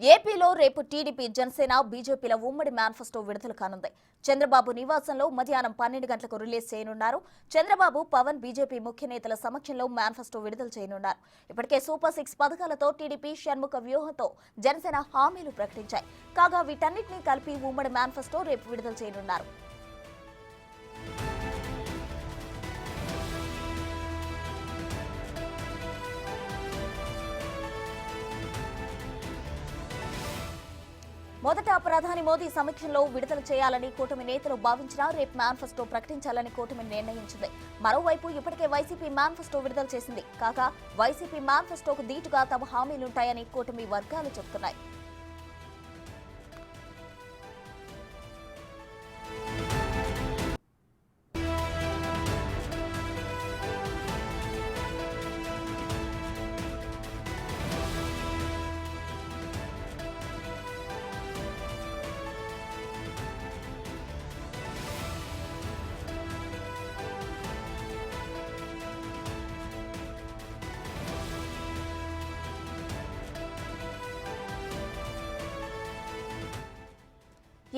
ఏపీలో రేపు టీడీపీ, జనసేన, బీజేపీల ఉమ్మడి మేనిఫెస్టో విడుదల కానుంది. చంద్రబాబు నివాసంలో మధ్యాహ్నం 12 గంటలకు రిలీజ్ చేయనున్నారు. చంద్రబాబు, పవన్, బీజేపీ ముఖ్య నేతల సమక్షంలో మేనిఫెస్టో విడుదల చేయనున్నారు. ఇప్పటికే సూపర్ 6 పథకాలతో టీడీపీ షణ్ముఖ వ్యూహంతో జనసేన హామీలు ప్రకటించాయి. కాగా వీటన్నిటినీ కలిపి ఉమ్మడి మేనిఫెస్టో రేపు విడుదల చేయనున్నారు. మొదట ప్రధాని మోదీ సమీక్షలో విడుదల చేయాలని కూటమి నేతలు భావించినా రేపు మేనిఫెస్టో ప్రకటించాలని కూటమి నిర్ణయించింది. మరోవైపు ఇప్పటికే వైసీపీ మేనిఫెస్టో విడుదల చేసింది. కాగా వైసీపీ మేనిఫెస్టోకు దీటుగా తమ హామీలుంటాయని కూటమి వర్గాలు చెబుతున్నాయి.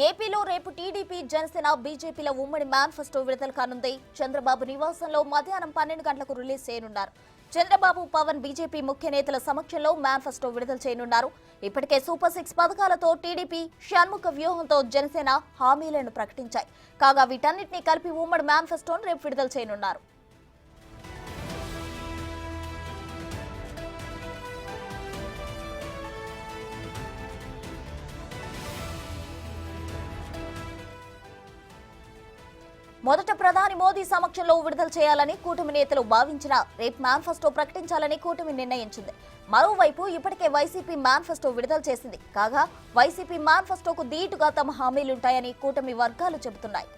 ఏపీలో రేపు టీడీపీ, జనసేన, బీజేపీల ఉమ్మడి మేనిఫెస్టో విడుదల కానుంది. చంద్రబాబు నివాసంలో మధ్యాహ్నం 12 గంటలకు రిలీజ్ చేయనున్నారు. చంద్రబాబు, పవన్, బీజేపీ ముఖ్య నేతల సమక్షంలో మేనిఫెస్టో విడుదల చేయనున్నారు. ఇప్పటికే సూపర్ 6 పథకాలతో టీడీపీ షణ్ముఖ వ్యూహంతో జనసేన హామీలను ప్రకటించాయి. కాగా వీటన్నిటినీ కలిపి ఉమ్మడి మేనిఫెస్టోను రేపు విడుదల చేయనున్నారు. మొదట ప్రధాని మోదీ సమక్షంలో విడుదల చేయాలని కూటమి నేతలు భావించినా రేపు మేనిఫెస్టో ప్రకటించాలని కూటమి నిర్ణయించింది. మరోవైపు ఇప్పటికే వైసీపీ మేనిఫెస్టో విడుదల చేసింది. కాగా వైసీపీ మేనిఫెస్టోకు దీటుగా తమ హామీలుంటాయని కూటమి వర్గాలు చెబుతున్నాయి.